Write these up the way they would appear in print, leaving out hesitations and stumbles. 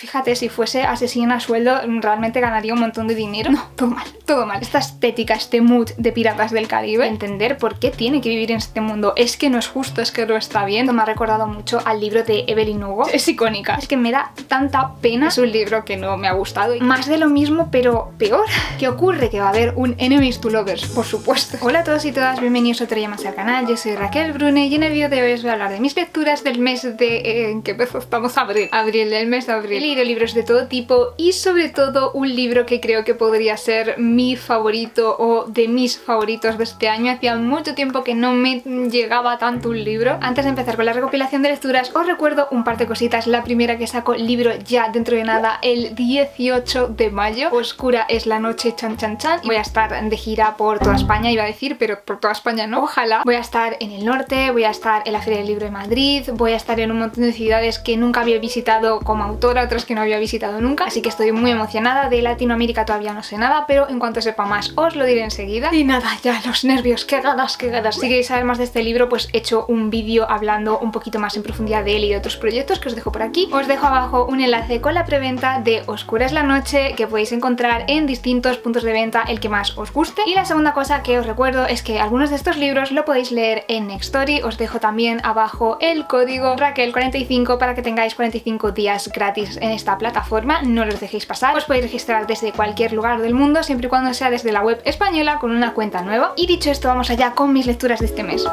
fíjate, si fuese asesina a sueldo realmente ganaría un montón de dinero. No, todo mal, todo mal. Esta estética, este mood de Piratas del Caribe, entender por qué tiene que vivir en este mundo, es que no es justo, es que no está bien. Me ha recordado mucho al libro de Evelyn Hugo. Es icónica, es que me da tanta pena. Es un libro que no me ha gustado. Más de lo mismo, pero peor. ¿Qué ocurre? Que va a haber un Enemies to Lovers, por supuesto. Hola a todos y todas, bienvenidos otro día más al canal. Yo soy Raquel Brune y en el vídeo de hoy os voy a hablar de mis lecturas del mes de... ¿en qué mes estamos? Abril, del mes de abril. He leído libros de todo tipo y sobre todo un libro que creo que podría ser mi favorito o de mis favoritos de este año. Hacía mucho tiempo que no me llegaba tanto un libro. Antes de empezar con la recopilación de lecturas, os recuerdo un par de cositas. La primera, que saco libro ya dentro de nada, el 18 de mayo. Oscura es la noche, chan chan chan. Voy a estar de gira por toda España, iba a decir, pero por toda España no, ojalá. Voy a estar en el norte, voy a estar en la Feria del Libro de Madrid, voy a estar en un montón de ciudades que nunca había visitado como autora, otras que no había visitado nunca, así que estoy muy emocionada. De Latinoamérica todavía no sé nada, pero en cuanto sepa más os lo diré enseguida. Y nada, ya los nervios, qué ganas, qué ganas. Si queréis saber más de este libro, pues he hecho un vídeo hablando un poquito más en profundidad de él y de otros proyectos que os dejo por aquí. Os dejo abajo un enlace con la preventa de Oscura es la noche, que podéis encontrar en distintos puntos de venta, el que más os guste. Y la segunda cosa que os recuerdo es que algunos de estos libros lo podéis leer en Nextory. Os dejo también abajo el código Raquel45 para que tengáis 45 días gratis en esta plataforma. No los dejéis pasar. Os podéis registrar desde cualquier lugar del mundo, siempre y cuando sea desde la web española con una cuenta nueva. Y dicho esto, vamos allá con mis lecturas de este mes.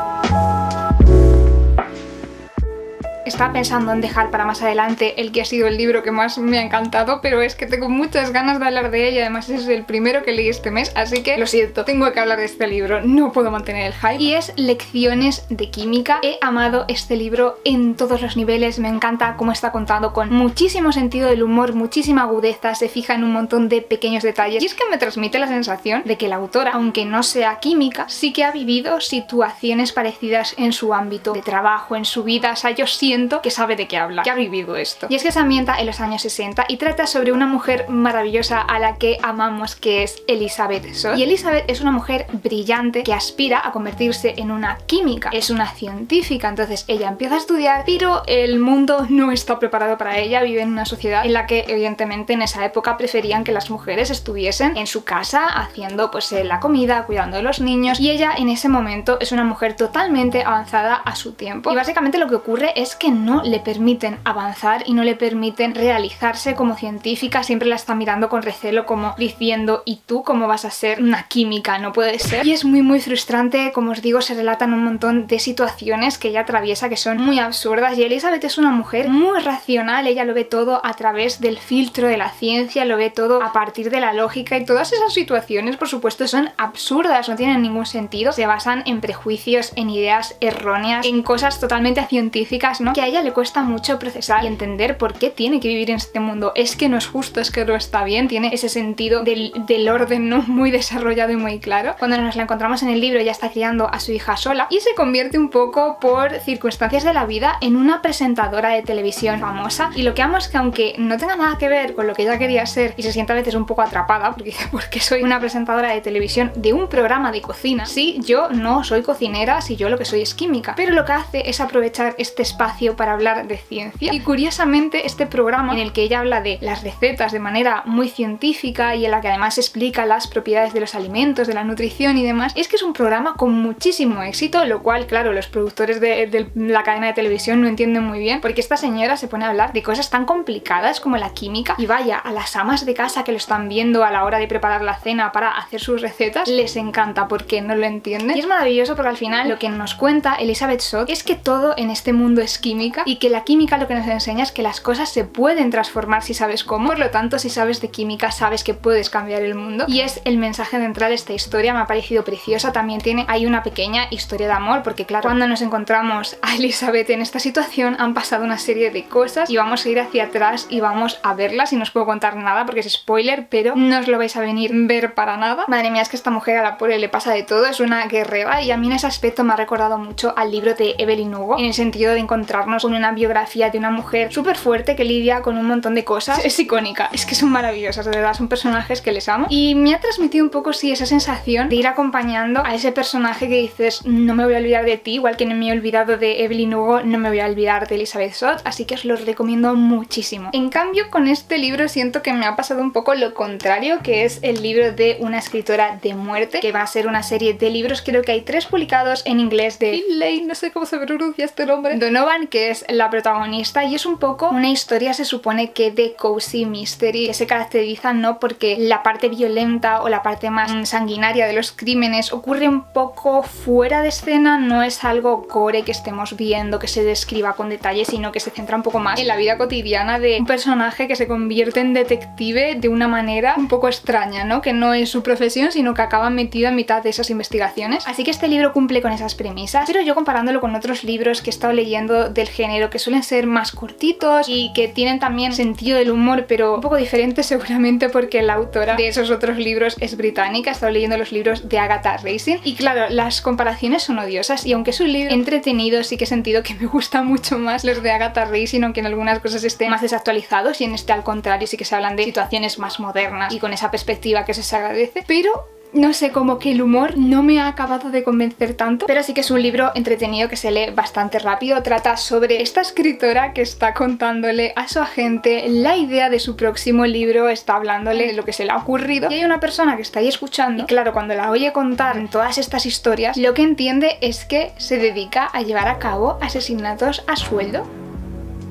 Estaba pensando en dejar para más adelante el que ha sido el libro que más me ha encantado, pero es que tengo muchas ganas de hablar de él y además es el primero que leí este mes, así que lo siento, tengo que hablar de este libro, no puedo mantener el hype. Y es Lecciones de Química. He amado este libro en todos los niveles, me encanta cómo está contado, con muchísimo sentido del humor, muchísima agudeza, se fija en un montón de pequeños detalles y es que me transmite la sensación de que la autora, aunque no sea química, sí que ha vivido situaciones parecidas en su ámbito de trabajo, en su vida. O sea, yo siento que sabe de qué habla, que ha vivido esto. Y es que se ambienta en los años 60 y trata sobre una mujer maravillosa a la que amamos, que es Elizabeth Zott. Y Elizabeth es una mujer brillante que aspira a convertirse en una química, es una científica. Entonces ella empieza a estudiar, pero el mundo no está preparado para ella. Vive en una sociedad en la que evidentemente en esa época preferían que las mujeres estuviesen en su casa haciendo pues la comida, cuidando de los niños, y ella en ese momento es una mujer totalmente avanzada a su tiempo. Y básicamente lo que ocurre es que no le permiten avanzar y no le permiten realizarse como científica. Siempre la está mirando con recelo, como diciendo: ¿y tú cómo vas a ser una química? No puede ser. Y es muy frustrante. Como os digo, se relatan un montón de situaciones que ella atraviesa que son muy absurdas, y Elizabeth es una mujer muy racional. Ella lo ve todo a través del filtro de la ciencia, lo ve todo a partir de la lógica, y todas esas situaciones, por supuesto, son absurdas, no tienen ningún sentido, se basan en prejuicios, en ideas erróneas, en cosas totalmente científicas, ¿no? Que a ella le cuesta mucho procesar y entender por qué tiene que vivir en este mundo. Es que no es justo, es que no está bien. Tiene ese sentido del orden, ¿no?, muy desarrollado y muy claro. Cuando nos la encontramos en el libro, ella está criando a su hija sola y se convierte un poco por circunstancias de la vida en una presentadora de televisión famosa. Y lo que amo es que, aunque no tenga nada que ver con lo que ella quería ser, y se siente a veces un poco atrapada porque dice: ¿por qué soy una presentadora de televisión de un programa de cocina si yo no soy cocinera, si yo lo que soy es química? Pero lo que hace es aprovechar este espacio para hablar de ciencia. Y curiosamente, este programa en el que ella habla de las recetas de manera muy científica y en la que además explica las propiedades de los alimentos, de la nutrición y demás, es que es un programa con muchísimo éxito, lo cual, claro, los productores de la cadena de televisión no entienden muy bien, porque esta señora se pone a hablar de cosas tan complicadas como la química, y vaya, a las amas de casa que lo están viendo a la hora de preparar la cena para hacer sus recetas, les encanta porque no lo entienden. Y es maravilloso porque al final lo que nos cuenta Elizabeth Zott es que todo en este mundo es química, y que la química lo que nos enseña es que las cosas se pueden transformar si sabes cómo. Por lo tanto, si sabes de química, sabes que puedes cambiar el mundo, y es el mensaje central de esta historia. Me ha parecido preciosa. También tiene ahí una pequeña historia de amor, porque claro, cuando nos encontramos a Elizabeth en esta situación han pasado una serie de cosas y vamos a ir hacia atrás y vamos a verlas, y no os puedo contar nada porque es spoiler, pero no os lo vais a venir a ver para nada. Madre mía, es que esta mujer a la pobre le pasa de todo, es una guerrera, y a mí en ese aspecto me ha recordado mucho al libro de Evelyn Hugo, en el sentido de encontrar encontrarnos con una biografía de una mujer súper fuerte que lidia con un montón de cosas. Es icónica, es que son maravillosas, de verdad, son personajes que les amo. Y me ha transmitido un poco, sí, esa sensación de ir acompañando a ese personaje que dices, no me voy a olvidar de ti, igual que no me he olvidado de Evelyn Hugo, no me voy a olvidar de Elizabeth Zott, así que os los recomiendo muchísimo. En cambio, con este libro siento que me ha pasado un poco lo contrario, que es el libro de una escritora de muerte, que va a ser una serie de libros, creo que hay 3 publicados en inglés de Finlay, no sé cómo se pronuncia este nombre, Donovan, que es la protagonista, y es un poco una historia, se supone que de cozy mystery, que se caracteriza no porque la parte violenta o la parte más sanguinaria de los crímenes ocurre un poco fuera de escena, no es algo gore que estemos viendo, que se describa con detalle, sino que se centra un poco más en la vida cotidiana de un personaje que se convierte en detective de una manera un poco extraña, ¿no? Que no es su profesión, sino que acaba metido en mitad de esas investigaciones. Así que este libro cumple con esas premisas, pero yo comparándolo con otros libros que he estado leyendo del género, que suelen ser más cortitos y que tienen también sentido del humor, pero un poco diferente seguramente porque la autora de esos otros libros es británica. He estado leyendo los libros de Agatha Racing y claro, las comparaciones son odiosas, y aunque es un libro entretenido, sí que he sentido que me gustan mucho más los de Agatha Racing, aunque en algunas cosas estén más desactualizados, y en este al contrario sí que se hablan de situaciones más modernas y con esa perspectiva que se agradece, pero no sé, como que el humor no me ha acabado de convencer tanto, pero sí que es un libro entretenido que se lee bastante rápido. Trata sobre esta escritora que está contándole a su agente la idea de su próximo libro, está hablándole de lo que se le ha ocurrido, y hay una persona que está ahí escuchando y claro, cuando la oye contar en todas estas historias, lo que entiende es que se dedica a llevar a cabo asesinatos a sueldo.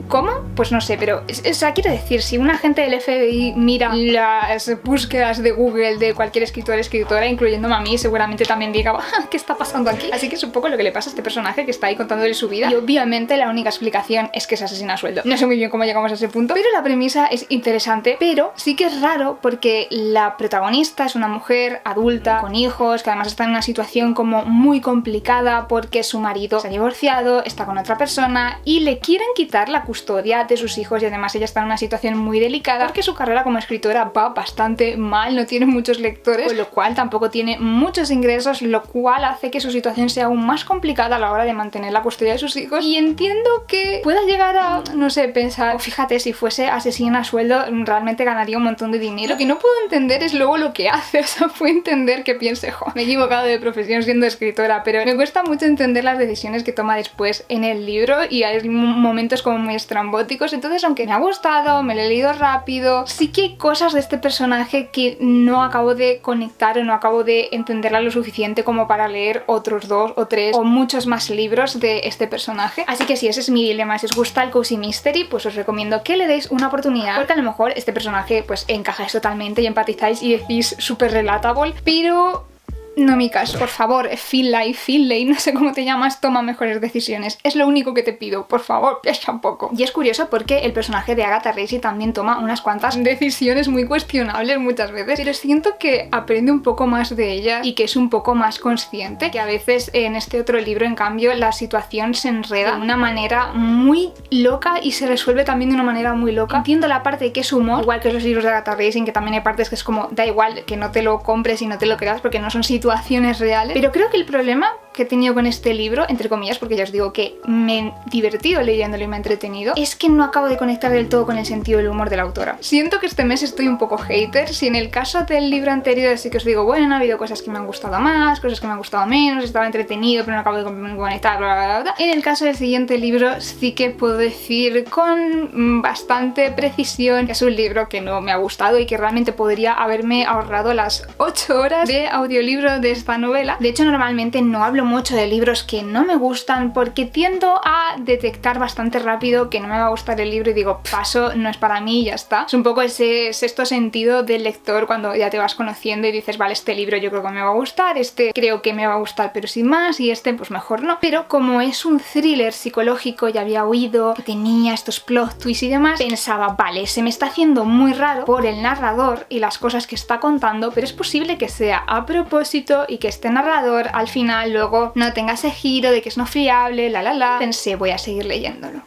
¿Cómo? Pues no sé, pero o sea, quiero decir, si un agente del FBI mira las búsquedas de Google de cualquier escritor o escritora, incluyéndome a mí, seguramente también diga, ¿qué está pasando aquí? Así que es un poco lo que le pasa a este personaje que está ahí contándole su vida, y obviamente la única explicación es que se asesina a sueldo. No sé muy bien cómo llegamos a ese punto, pero la premisa es interesante, pero sí que es raro porque la protagonista es una mujer adulta, con hijos, que además está en una situación como muy complicada porque su marido se ha divorciado, está con otra persona y le quieren quitar la custodia de sus hijos, y además ella está en una situación muy delicada porque su carrera como escritora va bastante mal, no tiene muchos lectores, con lo cual tampoco tiene muchos ingresos, lo cual hace que su situación sea aún más complicada a la hora de mantener la custodia de sus hijos. Y entiendo que pueda llegar a, no sé, pensar, fíjate, si fuese asesina a sueldo realmente ganaría un montón de dinero. Lo que no puedo entender es luego lo que hace, o sea, puedo entender que piense, me he equivocado de profesión siendo escritora, pero me cuesta mucho entender las decisiones que toma después en el libro, y hay momentos como muy estrambóticos. Entonces, aunque me ha gustado, me lo he leído rápido, sí que hay cosas de este personaje que no acabo de conectar o no acabo de entenderla lo suficiente como para leer otros 2 o 3 o muchos más libros de este personaje. Así que si ese es mi dilema, si os gusta el cozy mystery, pues os recomiendo que le deis una oportunidad, porque a lo mejor este personaje pues encajáis totalmente y empatizáis y decís súper relatable, pero no mi caso. Por favor, Finlay, no sé cómo te llamas, toma mejores decisiones. Es lo único que te pido, por favor, piensa un poco. Y es curioso porque el personaje de Agatha Racing también toma unas cuantas decisiones muy cuestionables muchas veces, pero siento que aprende un poco más de ella y que es un poco más consciente, que a veces en este otro libro, en cambio, la situación se enreda de una manera muy loca y se resuelve también de una manera muy loca. Entiendo la parte de que es humor, igual que los libros de Agatha Racing, que también hay partes que es como, da igual que no te lo compres y no te lo creas porque no son situaciones reales, pero creo que el problema que he tenido con este libro, entre comillas, porque ya os digo que me he divertido leyéndolo y me ha entretenido, es que no acabo de conectar del todo con el sentido del humor de la autora. Siento que este mes estoy un poco hater. Si en el caso del libro anterior sí que os digo, bueno, ha habido cosas que me han gustado más, cosas que me han gustado menos, estaba entretenido pero no acabo de conectar, bla, bla, bla, bla. En el caso del siguiente libro sí que puedo decir con bastante precisión que es un libro que no me ha gustado y que realmente podría haberme ahorrado las 8 horas de audiolibro de esta novela. De hecho, normalmente no hablo mucho de libros que no me gustan porque tiendo a detectar bastante rápido que no me va a gustar el libro y digo, paso, no es para mí y ya está. Es un poco ese sexto sentido del lector cuando ya te vas conociendo y dices, vale, este libro yo creo que me va a gustar, este creo que me va a gustar pero sin más, y este pues mejor no. Pero como es un thriller psicológico, ya había oído que tenía estos plot twists y demás, pensaba, vale, se me está haciendo muy raro por el narrador y las cosas que está contando, pero es posible que sea a propósito y que este narrador al final luego no tenga ese giro de que es no fiable, Pensé, voy a seguir leyéndolo.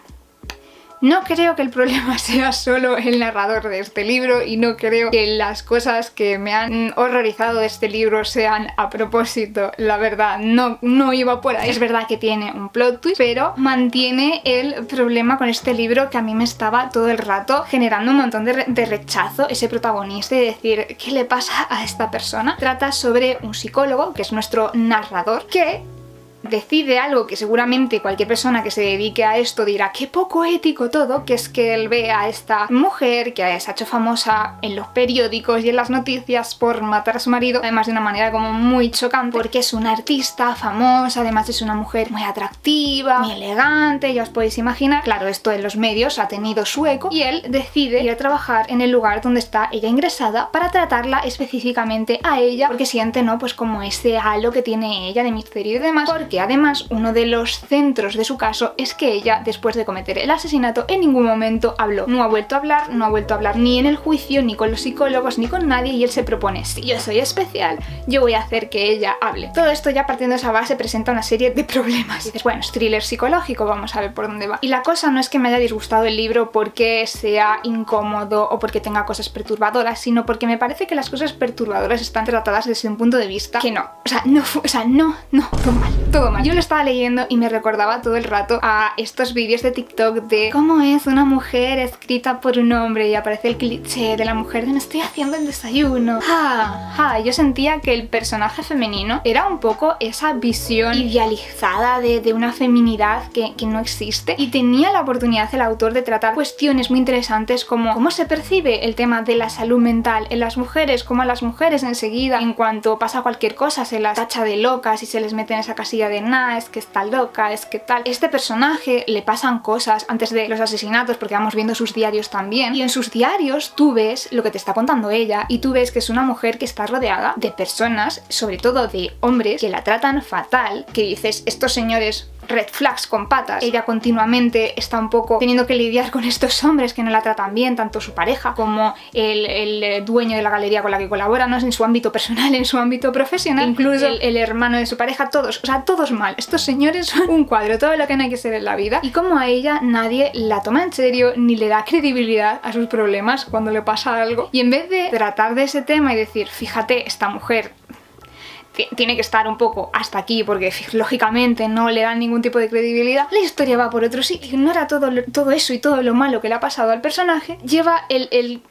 No creo que el problema sea solo el narrador de este libro y no creo que las cosas que me han horrorizado de este libro sean a propósito. La verdad, no iba por ahí. Es verdad que tiene un plot twist, pero mantiene el problema con este libro que a mí me estaba todo el rato generando un montón de rechazo, ese protagonista, y decir, ¿qué le pasa a esta persona? Trata sobre un psicólogo, que es nuestro narrador, que decide algo que seguramente cualquier persona que se dedique a esto dirá qué poco ético todo, que es que él ve a esta mujer que se ha hecho famosa en los periódicos y en las noticias por matar a su marido, además de una manera como muy chocante, porque es una artista famosa, además es una mujer muy atractiva, muy elegante, ya os podéis imaginar. Claro, esto en los medios ha tenido su eco y él decide ir a trabajar en el lugar donde está ella ingresada para tratarla específicamente a ella, porque siente, ¿no?, pues como ese halo que tiene ella de misterio y demás, porque además uno de los centros de su caso es que ella, después de cometer el asesinato, en ningún momento habló. No ha vuelto a hablar ni en el juicio, ni con los psicólogos, ni con nadie, y él se propone, si yo soy especial, yo voy a hacer que ella hable. Todo esto, ya partiendo de esa base, presenta una serie de problemas. Y dices, bueno, es thriller psicológico, vamos a ver por dónde va. Y la cosa no es que me haya disgustado el libro porque sea incómodo o porque tenga cosas perturbadoras, sino porque me parece que las cosas perturbadoras están tratadas desde un punto de vista que no, todo mal. Yo lo estaba leyendo y me recordaba todo el rato a estos vídeos de TikTok de cómo es una mujer escrita por un hombre, y aparece el cliché de la mujer de me estoy haciendo el desayuno. Yo sentía que el personaje femenino era un poco esa visión idealizada de una feminidad que no existe, y tenía la oportunidad el autor de tratar cuestiones muy interesantes como cómo se percibe el tema de la salud mental en las mujeres, cómo a las mujeres enseguida, en cuanto pasa cualquier cosa, se las tacha de locas y se les mete en esa casilla de nada, es que está loca, es que tal. Este personaje le pasan cosas antes de los asesinatos, porque vamos viendo sus diarios también, y en sus diarios tú ves lo que te está contando ella, y tú ves que es una mujer que está rodeada de personas, sobre todo de hombres, que la tratan fatal, que dices, estos señores red flags con patas. Ella continuamente está un poco teniendo que lidiar con estos hombres que no la tratan bien, tanto su pareja como el dueño de la galería con la que colabora, no es en su ámbito personal, en su ámbito profesional, incluso el hermano de su pareja, todos, o sea, todos mal. Estos señores son un cuadro, todo lo que no hay que ser en la vida, y como a ella nadie la toma en serio ni le da credibilidad a sus problemas cuando le pasa algo, y en vez de tratar de ese tema y decir, fíjate, esta mujer tiene que estar un poco hasta aquí porque lógicamente no le dan ningún tipo de credibilidad, la historia va por otro sitio, ignora todo eso y todo lo malo que le ha pasado al personaje, lleva el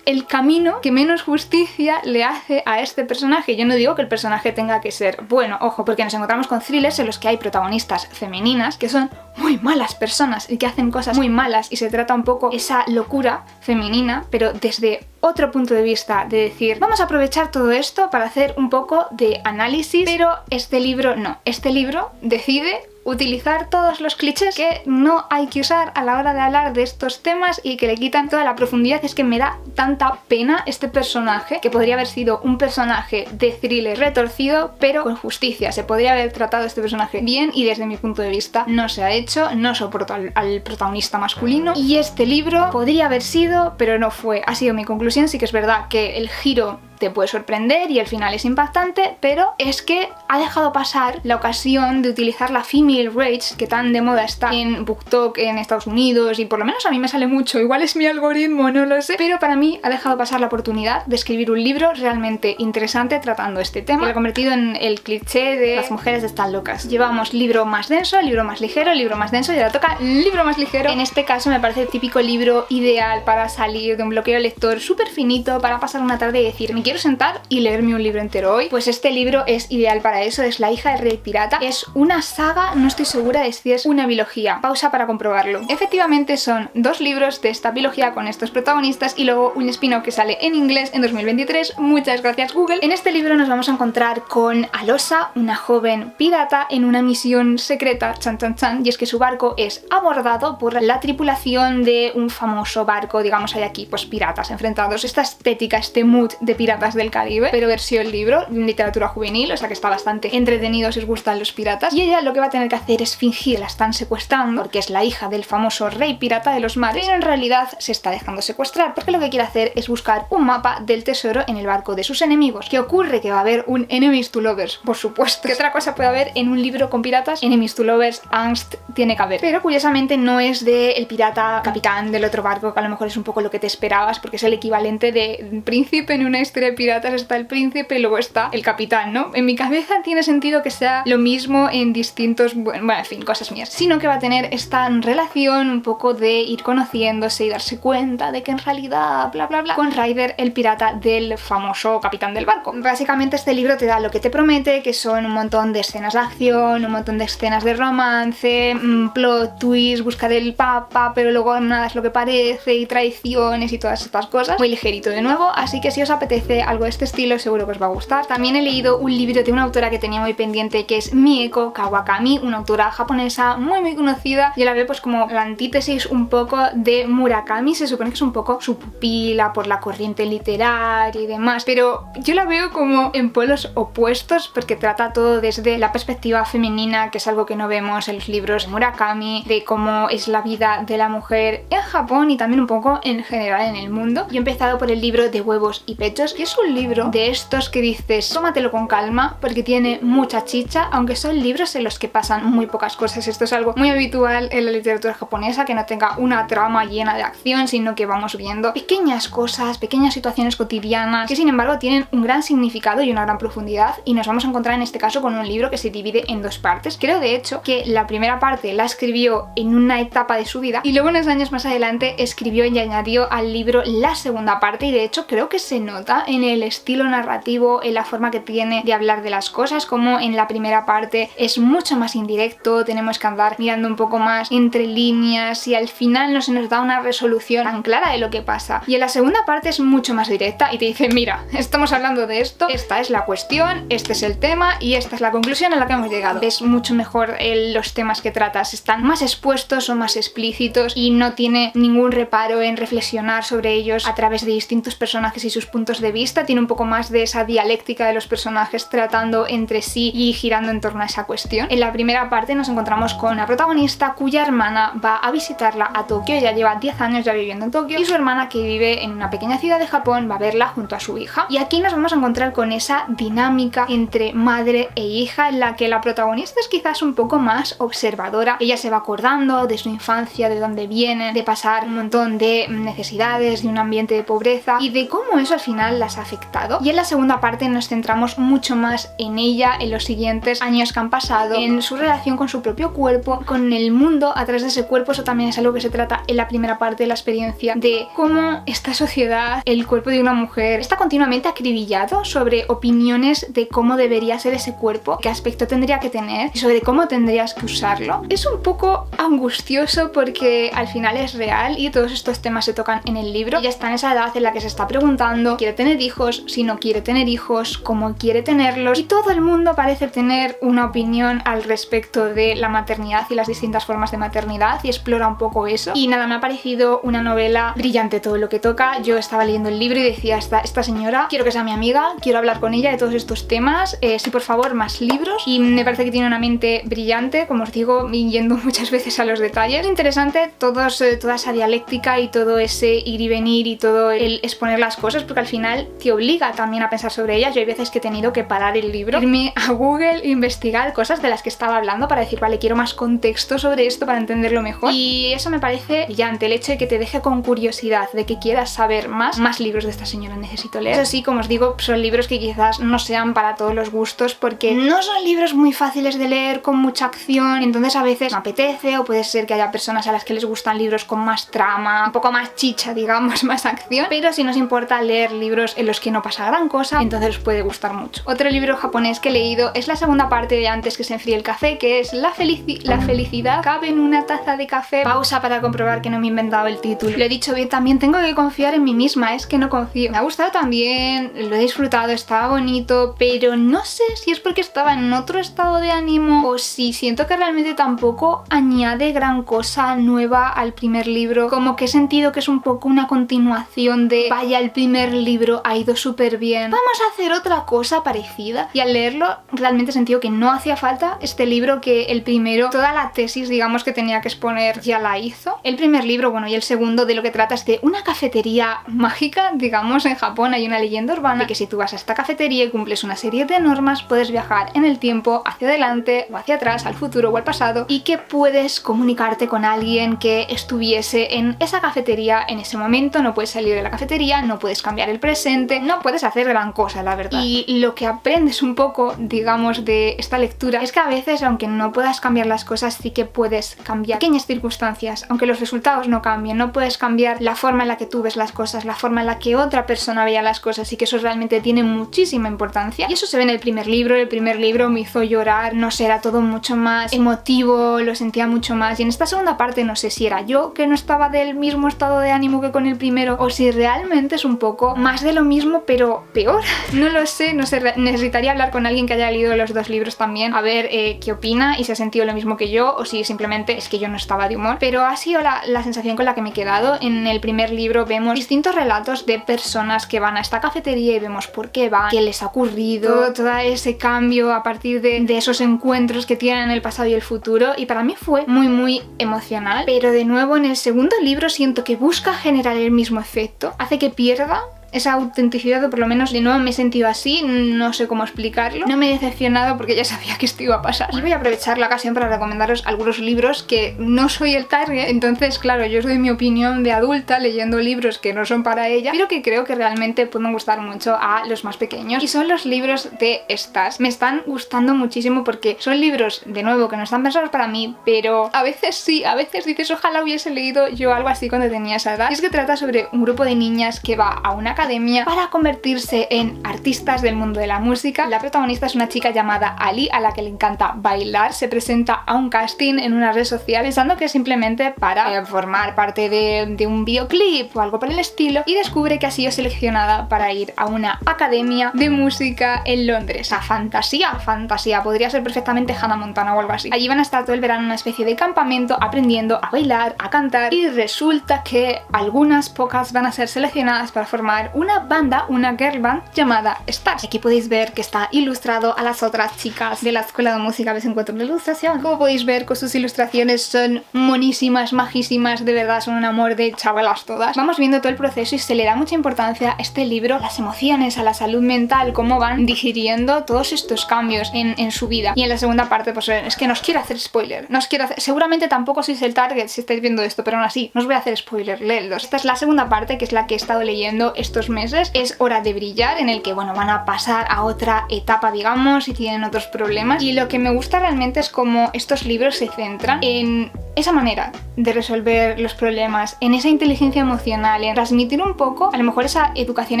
camino que menos justicia le hace a este personaje. Yo no digo que el personaje tenga que ser bueno, ojo, porque nos encontramos con thrillers en los que hay protagonistas femeninas que son muy malas personas y que hacen cosas muy malas, y se trata un poco esa locura femenina, pero desde otro punto de vista, de decir, vamos a aprovechar todo esto para hacer un poco de análisis, pero este libro no. Este libro decide utilizar todos los clichés que no hay que usar a la hora de hablar de estos temas y que le quitan toda la profundidad. Es que me da tanta pena este personaje, que podría haber sido un personaje de thriller retorcido, pero con justicia. Se podría haber tratado este personaje bien, y desde mi punto de vista no se ha hecho. No soporto al protagonista masculino, y este libro podría haber sido, pero no fue. Ha sido mi conclusión. Sí que es verdad que el giro te puede sorprender y el final es impactante, pero es que ha dejado pasar la ocasión de utilizar la female rage, que tan de moda está en BookTok en Estados Unidos, y por lo menos a mí me sale mucho, igual es mi algoritmo, no lo sé, pero para mí ha dejado pasar la oportunidad de escribir un libro realmente interesante tratando este tema, y lo ha convertido en el cliché de las mujeres están locas. Llevamos libro más denso, libro más ligero, libro más denso, y ahora toca libro más ligero. En este caso me parece el típico libro ideal para salir de un bloqueo lector súper finito, para pasar una tarde y decir, me quiero sentar y leerme un libro entero hoy. Pues este libro es ideal para eso. Es La hija del rey pirata. Es una saga, no estoy segura de si es una biología. Pausa para comprobarlo. Efectivamente son 2 libros de esta biología con estos protagonistas y luego un spin-off que sale en inglés en 2023. Muchas gracias, Google. En este libro nos vamos a encontrar con Alosa, una joven pirata en una misión secreta, chan chan chan, y es que su barco es abordado por la tripulación de un famoso barco, digamos, hay aquí pues piratas enfrentados. Esta estética, este mood de pirata Piratas del Caribe, pero versión libro, literatura juvenil, o sea que está bastante entretenido si os gustan los piratas. Y ella lo que va a tener que hacer es fingir la están secuestrando, porque es la hija del famoso rey pirata de los mares, pero en realidad se está dejando secuestrar, porque lo que quiere hacer es buscar un mapa del tesoro en el barco de sus enemigos. ¿Qué ocurre? Que va a haber un Enemies to Lovers, por supuesto. ¿Qué otra cosa puede haber en un libro con piratas? Enemies to Lovers, angst, tiene que haber. Pero curiosamente no es de el pirata capitán del otro barco, que a lo mejor es un poco lo que te esperabas, porque es el equivalente de príncipe. En una historia de piratas está el príncipe y luego está el capitán, ¿no? En mi cabeza tiene sentido que sea lo mismo en distintos, bueno, en fin, cosas mías. Sino que va a tener esta relación un poco de ir conociéndose y darse cuenta de que en realidad, bla bla bla, con Ryder, el pirata del famoso capitán del barco. Básicamente este libro te da lo que te promete, que son un montón de escenas de acción, un montón de escenas de romance, plot twist, buscar el papa, pero luego nada es lo que parece, y traiciones y todas estas cosas. Muy ligerito de nuevo, así que si os apetece algo de este estilo seguro que os va a gustar. También he leído un libro de una autora que tenía muy pendiente, que es Mieko Kawakami, una autora japonesa muy conocida. Yo la veo pues como la antítesis un poco de Murakami, se supone que es un poco su pupila por la corriente literaria y demás, pero yo la veo como en polos opuestos, porque trata todo desde la perspectiva femenina, que es algo que no vemos en los libros de Murakami, de cómo es la vida de la mujer en Japón y también un poco en general en el mundo. Yo he empezado por el libro de Huevos y Pechos, y es un libro de estos que dices, tómatelo con calma, porque tiene mucha chicha, aunque son libros en los que pasan muy pocas cosas. Esto es algo muy habitual en la literatura japonesa, que no tenga una trama llena de acción, sino que vamos viendo pequeñas cosas, pequeñas situaciones cotidianas, que sin embargo tienen un gran significado y una gran profundidad, y nos vamos a encontrar en este caso con un libro que se divide en dos partes. Creo de hecho que la primera parte la escribió en una etapa de su vida y luego unos años más adelante escribió y añadió al libro la segunda parte, y de hecho creo que se nota en el estilo narrativo, en la forma que tiene de hablar de las cosas, como en la primera parte es mucho más indirecto, tenemos que andar mirando un poco más entre líneas y al final no se nos da una resolución tan clara de lo que pasa, y en la segunda parte es mucho más directa y te dice, mira, estamos hablando de esto, esta es la cuestión, este es el tema y esta es la conclusión a la que hemos llegado. Es mucho mejor los temas que tratas, están más expuestos, son más explícitos y no tiene ningún reparo en reflexionar sobre ellos a través de distintos personajes y sus puntos de vista. Tiene un poco más de esa dialéctica de los personajes tratando entre sí y girando en torno a esa cuestión. En la primera parte nos encontramos con la protagonista cuya hermana va a visitarla a Tokio. Ella lleva 10 años ya viviendo en Tokio y su hermana, que vive en una pequeña ciudad de Japón, va a verla junto a su hija, y aquí nos vamos a encontrar con esa dinámica entre madre e hija en la que la protagonista es quizás un poco más observadora. Ella se va acordando de su infancia, de dónde viene, de pasar un montón de necesidades, de un ambiente de pobreza y de cómo eso al final las ha afectado. Y en la segunda parte nos centramos mucho más en ella, en los siguientes años que han pasado, en su relación con su propio cuerpo, con el mundo a través de ese cuerpo. Eso también es algo que se trata en la primera parte de la experiencia, de cómo esta sociedad, el cuerpo de una mujer, está continuamente acribillado sobre opiniones de cómo debería ser ese cuerpo, qué aspecto tendría que tener y sobre cómo tendrías que usarlo. Es un poco angustioso porque al final es real y todos estos temas se tocan en el libro. Ella está en esa edad en la que se está preguntando, ¿quiere tener hijos? Si no quiere tener hijos, ¿cómo quiere tenerlos? Y todo el mundo parece tener una opinión al respecto de la maternidad y las distintas formas de maternidad, y explora un poco eso. Y nada, me ha parecido una novela brillante todo lo que toca. Yo estaba leyendo el libro y decía, esta señora, quiero que sea mi amiga, quiero hablar con ella de todos estos temas, sí, por favor, más libros. Y me parece que tiene una mente brillante, como os digo, yendo muchas veces a los detalles. Es interesante toda esa dialéctica y todo ese ir y venir y todo el exponer las cosas, porque al final te obliga también a pensar sobre ellas. Yo hay veces que he tenido que parar el libro, irme a Google, investigar cosas de las que estaba hablando para decir, vale, quiero más contexto sobre esto para entenderlo mejor. Y eso me parece brillante, el hecho de que te deje con curiosidad, de que quieras saber más libros de esta señora necesito leer. Eso sí, como os digo, son libros que quizás no sean para todos los gustos, porque no son libros muy fáciles de leer, con mucha acción, entonces a veces me apetece, o puede ser que haya personas a las que les gustan libros con más trama, un poco más chicha, digamos, más acción, pero si nos importa leer libros en los que no pasa gran cosa, entonces os puede gustar mucho. Otro libro japonés que he leído es la segunda parte de Antes que se enfríe el café, que es La felicidad cabe en una taza de café. Pausa para comprobar que no me he inventado el título. Lo he dicho bien, también tengo que confiar en mí misma, es que no confío. Me ha gustado también, lo he disfrutado, estaba bonito, pero no sé si es porque estaba en otro estado de ánimo o si siento que realmente tampoco añade gran cosa nueva al primer libro. Como que he sentido que es un poco una continuación de vaya el primer libro ha ido súper bien, vamos a hacer otra cosa parecida. Y al leerlo realmente he sentido que no hacía falta este libro, que el primero, toda la tesis digamos que tenía que exponer ya la hizo. El primer libro, bueno, y el segundo de lo que trata es de una cafetería mágica, digamos. En Japón hay una leyenda urbana de que si tú vas a esta cafetería y cumples una serie de normas, puedes viajar en el tiempo hacia adelante o hacia atrás, al futuro o al pasado, y que puedes comunicarte con alguien que estuviese en esa cafetería en ese momento. No puedes salir de la cafetería, no puedes cambiar el presente, no puedes hacer gran cosa, la verdad. Y lo que aprendes un poco, digamos, de esta lectura es que a veces, aunque no puedas cambiar las cosas, sí que puedes cambiar pequeñas circunstancias, aunque los resultados no cambien. No puedes cambiar la forma en la que tú ves las cosas, la forma en la que otra persona veía las cosas, y que eso realmente tiene muchísima importancia. Y eso se ve en el primer libro. El primer libro me hizo llorar, no sé, era todo mucho más emotivo, lo sentía mucho más. Y en esta segunda parte no sé si era yo que no estaba del mismo estado de ánimo que con el primero, o si realmente es un poco más de lo mismo pero peor. No lo sé, no sé, necesitaría hablar con alguien que haya leído los dos libros también, a ver qué opina y si ha sentido lo mismo que yo, o si simplemente es que yo no estaba de humor. Pero ha sido la sensación con la que me he quedado. En el primer libro vemos distintos relatos de personas que van a esta cafetería y vemos por qué van, qué les ha ocurrido, todo ese cambio a partir de esos encuentros que tienen en el pasado y el futuro, y para mí fue muy emocional. Pero de nuevo en el segundo libro siento que busca generar el mismo efecto, hace que pierda esa autenticidad, o por lo menos de nuevo me he sentido así, no sé cómo explicarlo. No me he decepcionado porque ya sabía que esto iba a pasar. Y voy a aprovechar la ocasión para recomendaros algunos libros que no soy el target, entonces claro, yo os doy mi opinión de adulta leyendo libros que no son para ella, pero que creo que realmente pueden gustar mucho a los más pequeños, y son los libros de Stars. Me están gustando muchísimo porque son libros, de nuevo, que no están pensados para mí, pero a veces sí, a veces dices ojalá hubiese leído yo algo así cuando tenía esa edad. Y es que trata sobre un grupo de niñas que va a una academia para convertirse en artistas del mundo de la música. La protagonista es una chica llamada Ali, a la que le encanta bailar. Se presenta a un casting en una red social pensando que es simplemente para formar parte de un videoclip o algo por el estilo, y descubre que ha sido seleccionada para ir a una academia de música en Londres. O sea, fantasía, podría ser perfectamente Hannah Montana o algo así. Allí van a estar todo el verano en una especie de campamento aprendiendo a bailar, a cantar, y resulta que algunas pocas van a ser seleccionadas para formar una banda, una girl band llamada Stars. Aquí podéis ver que está ilustrado a las otras chicas de la escuela de música. ¿Ves? Encuentro una ilustración. Como podéis ver, con sus ilustraciones son monísimas, majísimas, de verdad son un amor de chavalas todas. Vamos viendo todo el proceso y se le da mucha importancia a este libro, a las emociones, a la salud mental, cómo van digiriendo todos estos cambios en su vida. Y en la segunda parte, pues es que no os quiero hacer spoiler, no os quiero hacer... Seguramente tampoco sois el target si estáis viendo esto, pero aún así, no os voy a hacer spoiler, leedlos. Esta es la segunda parte, que es la que he estado leyendo estos meses. Es Hora de brillar, en el que, bueno, van a pasar a otra etapa, digamos, y tienen otros problemas. Y lo que me gusta realmente es cómo estos libros se centran en esa manera de resolver los problemas, en esa inteligencia emocional, en transmitir un poco, a lo mejor, esa educación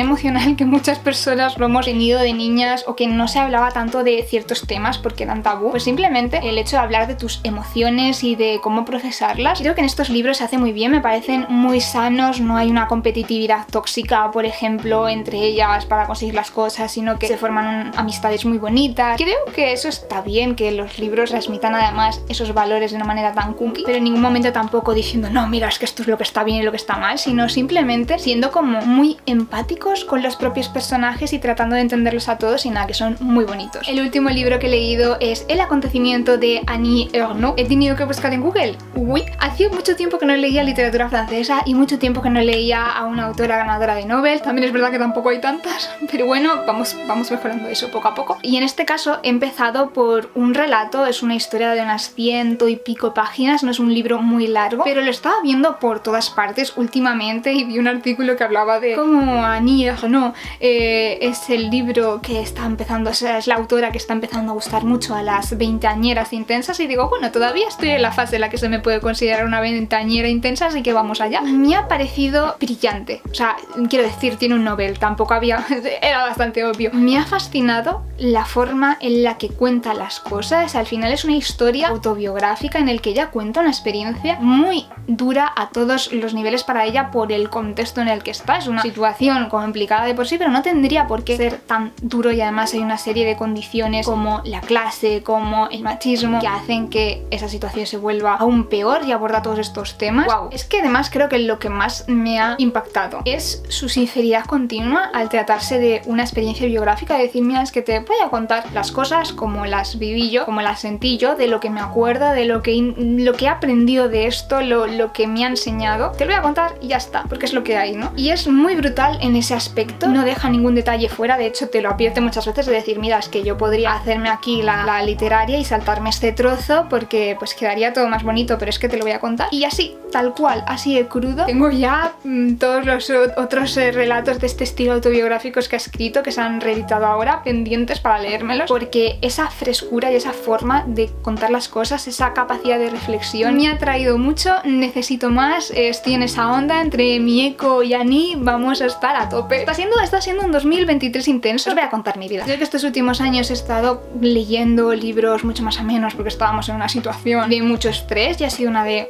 emocional que muchas personas lo hemos tenido de niñas, o que no se hablaba tanto de ciertos temas porque eran tabú. Pues simplemente el hecho de hablar de tus emociones y de cómo procesarlas, creo que en estos libros se hace muy bien, me parecen muy sanos. No hay una competitividad tóxica, por ejemplo, entre ellas para conseguir las cosas, sino que se forman amistades muy bonitas. Creo que eso está bien, que los libros transmitan además esos valores de una manera tan cookie, pero en ningún momento tampoco diciendo no, mira, es que esto es lo que está bien y lo que está mal, sino simplemente siendo como muy empáticos con los propios personajes y tratando de entenderlos a todos, y nada, que son muy bonitos. El último libro que he leído es El acontecimiento de Annie Ernaux. He tenido que buscar en Google. Uy, hacía mucho tiempo que no leía literatura francesa y mucho tiempo que no leía a una autora ganadora de Nobel. También es verdad que tampoco hay tantas, pero bueno, vamos mejorando eso poco a poco. Y en este caso he empezado por un relato, es una historia de unas 100 y pico páginas, no es un libro muy largo, pero lo estaba viendo por todas partes últimamente y vi un artículo que hablaba de cómo Annie Ernaux es el libro que está empezando, o sea, es la autora que está empezando a gustar mucho a las veinteañeras intensas, y digo, bueno, todavía estoy en la fase en la que se me puede considerar una veinteañera intensa, así que vamos allá. Me ha parecido brillante, o sea, quiero decir, tiene un Nobel, tampoco había... era bastante obvio. Me ha fascinado la forma en la que cuenta las cosas. Al final es una historia autobiográfica en el que ella cuenta una experiencia muy dura a todos los niveles para ella por el contexto en el que está. Es una situación complicada de por sí, pero no tendría por qué ser tan duro, y además hay una serie de condiciones como la clase, como el machismo, que hacen que esa situación se vuelva aún peor y aborda todos estos temas. Wow. Es que además creo que lo que más me ha impactado es su sinceridad continua al tratarse de una experiencia biográfica, de decir, mira, es que te voy a contar las cosas como las viví yo, como las sentí yo, de lo que me acuerdo, de lo que he aprendido de esto, lo que me ha enseñado. Te lo voy a contar y ya está, porque es lo que hay, ¿no? Y es muy brutal en ese aspecto, no deja ningún detalle fuera, de hecho te lo advierte muchas veces de decir, mira, es que yo podría hacerme aquí la literaria y saltarme este trozo porque pues quedaría todo más bonito, pero es que te lo voy a contar. Y así, tal cual, así de crudo. Tengo ya todos los otros relatos de este estilo autobiográficos que ha escrito, que se han reeditado ahora, pendientes para leérmelos, porque esa frescura y esa forma de contar las cosas, esa capacidad de reflexión me ha traído mucho. Necesito más, estoy en esa onda entre Mieko y Annie, vamos a estar a tope. Está siendo un 2023 intenso. Os voy a contar mi vida. Creo que estos últimos años he estado leyendo libros mucho más amenos porque estábamos en una situación de mucho estrés y ha sido una de...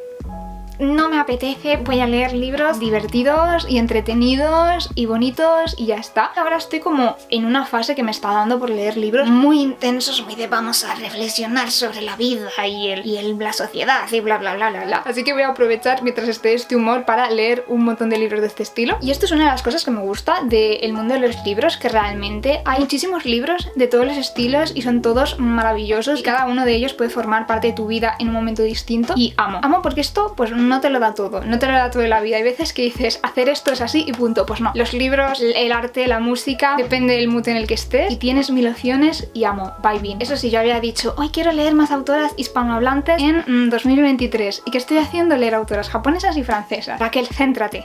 no me apetece, voy a leer libros divertidos y entretenidos y bonitos y ya está. Ahora estoy como en una fase que me está dando por leer libros muy intensos, muy de vamos a reflexionar sobre la vida y la sociedad y bla bla bla bla bla. Así que voy a aprovechar mientras esté este humor para leer un montón de libros de este estilo. Y esto es una de las cosas que me gusta del mundo de los libros, que realmente hay muchísimos libros de todos los estilos y son todos maravillosos y cada uno de ellos puede formar parte de tu vida en un momento distinto, y amo porque esto pues no te lo da todo, no te lo da todo en la vida. Hay veces que dices, hacer esto es así y punto. Pues no. Los libros, el arte, la música, depende del mood en el que estés y tienes 1000 opciones y amo, vibing. Eso sí, yo había dicho, hoy quiero leer más autoras hispanohablantes en 2023. ¿Y qué estoy haciendo? Leer autoras japonesas y francesas. Raquel, céntrate.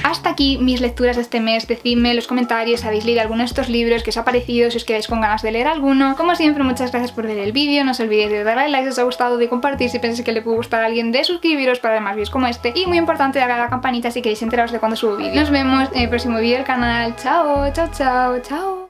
Hasta aquí mis lecturas de este mes. Decidme en los comentarios si habéis leído alguno de estos libros, que os ha parecido, si os quedáis con ganas de leer alguno. Como siempre, muchas gracias por ver el vídeo. No os olvidéis de darle a like si os ha gustado, de compartir si pensáis que le puede gustar a alguien, de suscribiros para ver más vídeos como este, y muy importante, darle a la campanita si queréis enteraros de cuando subo vídeos. Nos vemos en el próximo vídeo del canal. Chao, chao, chao, chao.